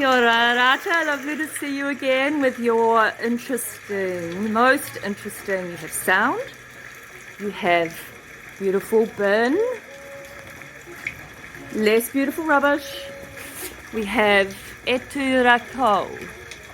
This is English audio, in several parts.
Kia ora, Rata. Lovely to see you again with your most interesting, you have sound, you have beautiful bin, less beautiful rubbish, we have Etū Rākau.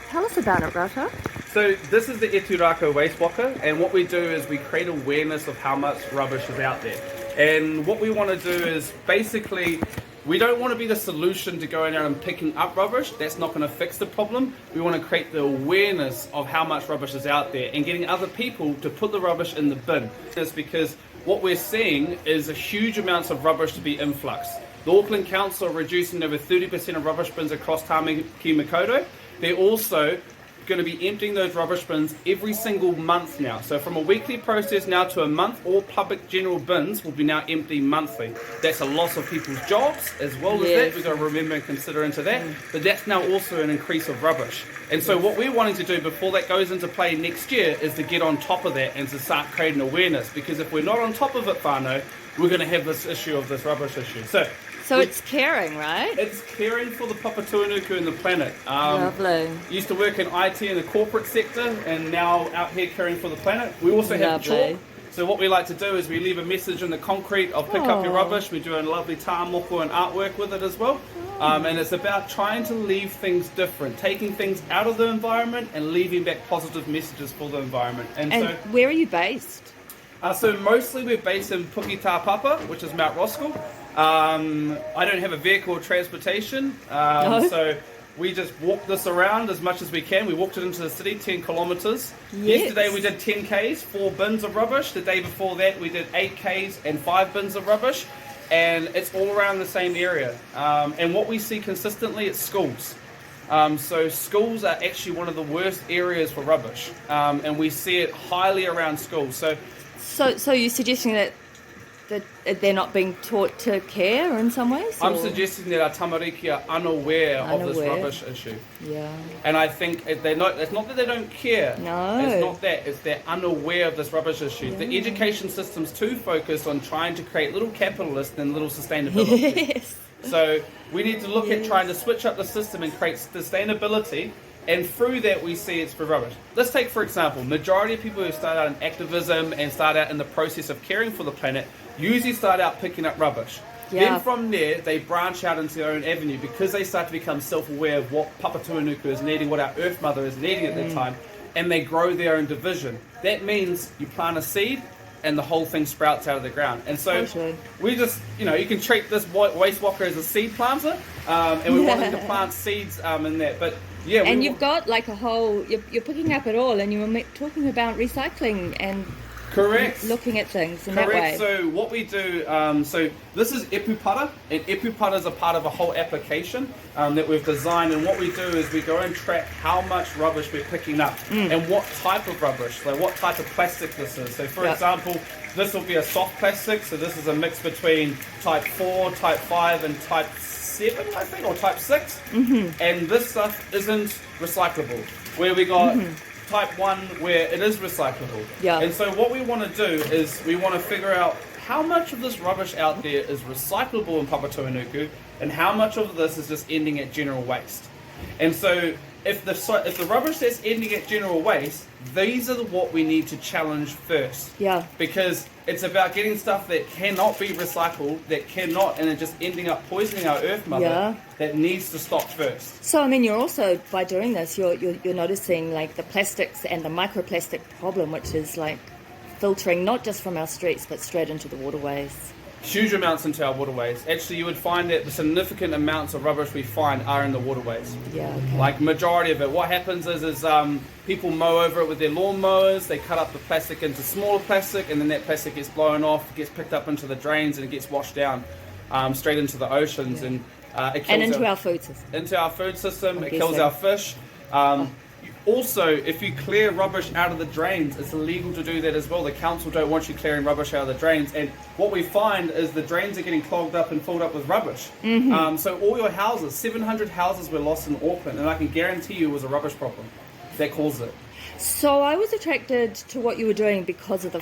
Tell us about it, Rata. So this is the Etū Rākau waste waka, and what we do is we create awareness of how much rubbish is out there. And what we want to do is basically, we don't want to be the solution to going out and picking up rubbish. That's not going to fix the problem. We want to create the awareness of how much rubbish is out there and getting other people to put the rubbish in the bin. That's because what we're seeing is a huge amounts of rubbish to be influx. The Auckland Council are reducing over 30% of rubbish bins across Tāmaki Makaurau. They're also going to be emptying those rubbish bins every single month now. So from a weekly process now to a month, all public general bins will be now empty monthly. That's a loss of people's jobs as well as that. We've got to remember and consider into that. But that's now also an increase of rubbish. And so what we're wanting to do before that goes into play next year is to get on top of that and to start creating awareness. Because if we're not on top of it, whānau, we're going to have this issue of this rubbish issue. So it's caring, right? It's caring for the papatūānuku and the planet. Lovely. Used to work in IT in the corporate sector and now out here caring for the planet. We also have chalk. So what we like to do is we leave a message in the concrete of pick up your rubbish. We do a lovely tāmoko and artwork with it as well. And it's about trying to leave things different, taking things out of the environment and leaving back positive messages for the environment. And so, where are you based? So mostly we're based in Puketapapa, which is Mount Roskill. I don't have a vehicle or transportation, so we just walk this around as much as we can. We walked it into the city, 10 kilometres. Yesterday we did 10 Ks, 4 bins of rubbish. The day before that we did 8 Ks and 5 bins of rubbish. And it's all around the same area. And what we see consistently is schools. So schools are actually one of the worst areas for rubbish. And we see it highly around schools. So you're suggesting that they're not being taught to care in some ways? I'm suggesting that our tamariki are unaware of this rubbish issue. Yeah. And I think they're not, it's not that they don't care. No. It's not that. It's they're unaware of this rubbish issue. The education system's too focused on trying to create little capitalists and little sustainability. Yes. So we need to look at trying to switch up the system and create sustainability. And through that, we see it's for rubbish. Let's take, for example, majority of people who start out in activism and start out in the process of caring for the planet usually start out picking up rubbish. Yeah. Then from there, they branch out into their own avenue because they start to become self-aware of what papatūānuku is needing, what our Earth Mother is needing at that time, and they grow their own division. That means you plant a seed and the whole thing sprouts out of the ground. And so we just, you can treat this waste waka as a seed planter, and we want them to plant seeds in that. But yeah, and you've got like a whole, you're picking up it all, and you were talking about recycling and looking at things in that way. So what we do, so this is epupara, and epupara is a part of a whole application that we've designed. And what we do is we go and track how much rubbish we're picking up and what type of rubbish, so what type of plastic this is. So for example, this will be a soft plastic. So this is a mix between type 4, type 5, and type 7, I think, or type 6. And this stuff isn't recyclable. Where we got type 1 where it is recyclable. And so what we want to do is we want to figure out how much of this rubbish out there is recyclable in papatūānuku and how much of this is just ending at general waste. And so if the rubbish that's ending at general waste, these are what we need to challenge first. Because it's about getting stuff that cannot be recycled, and then just ending up poisoning our Earth Mother, that needs to stop first. So, I mean, you're also, by doing this, you're noticing like the plastics and the microplastic problem, which is like filtering not just from our streets, but straight into the waterways. Huge amounts into our waterways. Actually, you would find that the significant amounts of rubbish we find are in the waterways. Like majority of it. What happens is people mow over it with their lawn mowers. They cut up the plastic into smaller plastic, and then that plastic gets blown off, gets picked up into the drains, and it gets washed down straight into the oceans, and it kills into our food system. Into our food system. It kills our fish. Also, if you clear rubbish out of the drains, it's illegal to do that as well. The council don't want you clearing rubbish out of the drains. And what we find is the drains are getting clogged up and filled up with rubbish. So all your houses, 700 houses were lost in Auckland, and I can guarantee you it was a rubbish problem that caused it. So I was attracted to what you were doing because of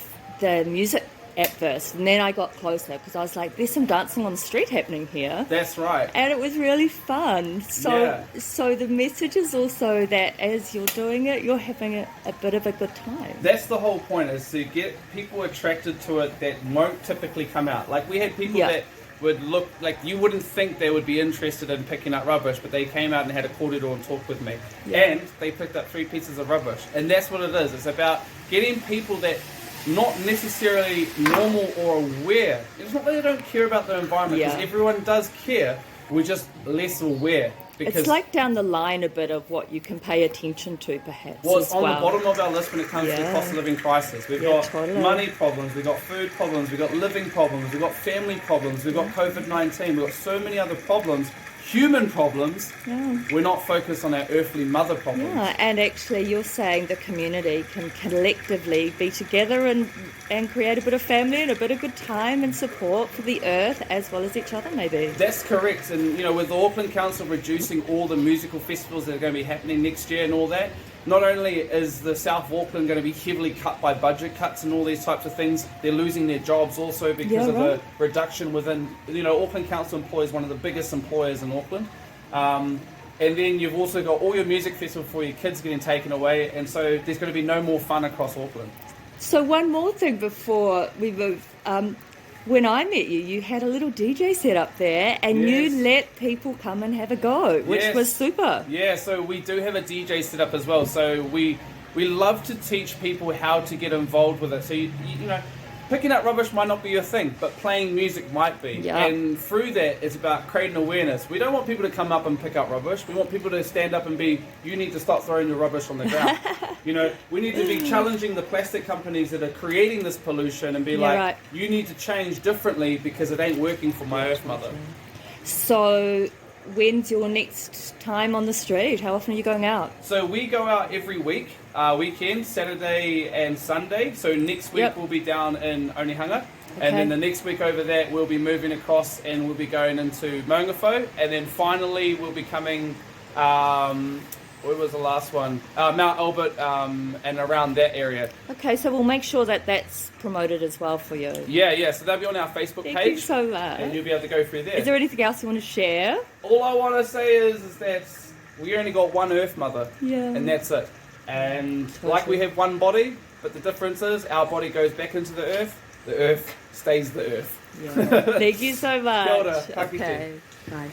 the music at first, and then I got closer because I was like, there's some dancing on the street happening here. That's right. And it was really fun. So the message is also that as you're doing it, you're having a bit of a good time. That's the whole point, is to get people attracted to it that won't typically come out. Like, we had people that would look like you wouldn't think they would be interested in picking up rubbish, but they came out and had a corridor and talked with me. And they picked up 3 pieces of rubbish. And that's what it is. It's about getting people that not necessarily normal or aware. It's not that they don't care about the environment, because everyone does care. We're just less aware. Because it's like down the line a bit of what you can pay attention to, perhaps. Well, it's on the bottom of our list when it comes to the cost of living crisis. We've got money problems, we've got food problems, we've got living problems, we've got family problems, we've got COVID-19, we've got so many other problems. Human problems, we're not focused on our earthly mother problems. Yeah, and actually you're saying the community can collectively be together and create a bit of family and a bit of good time and support for the earth as well as each other, maybe. That's correct. And, you know, with the Auckland Council reducing all the musical festivals that are going to be happening next year and all that, not only is the South of Auckland going to be heavily cut by budget cuts and all these types of things, they're losing their jobs also because of the reduction within, you know, Auckland Council employs one of the biggest employers in Auckland. And then you've also got all your music festivals for your kids getting taken away, and so there's going to be no more fun across Auckland. So one more thing before we move. When I met you, you had a little DJ set up there, and you let people come and have a go, which was super. Yeah, so we do have a DJ set up as well. So we love to teach people how to get involved with it. So, you know, picking up rubbish might not be your thing, but playing music might be. Yep. And through that, it's about creating awareness. We don't want people to come up and pick up rubbish. We want people to stand up and be, you need to start throwing your rubbish on the ground. You know, we need to be challenging the plastic companies that are creating this pollution and be you need to change differently because it ain't working for my Earth Mother. So when's your next time on the street? How often are you going out? So we go out every week, weekend, Saturday and Sunday. So next week we'll be down in Onehunga. And then the next week over that we'll be moving across and we'll be going into Maungawhau. And then finally we'll be coming, where was the last one? Mount Albert and around that area. Okay, so we'll make sure that that's promoted as well for you. Yeah, so that'll be on our Facebook page. Thank you so much. And you'll be able to go through there. Is there anything else you want to share? All I want to say is that we only got one Earth Mother. And that's it. And like we have one body, but the difference is our body goes back into the earth stays the earth. Thank you so much. Kia ora, ka kite. Okay, bye.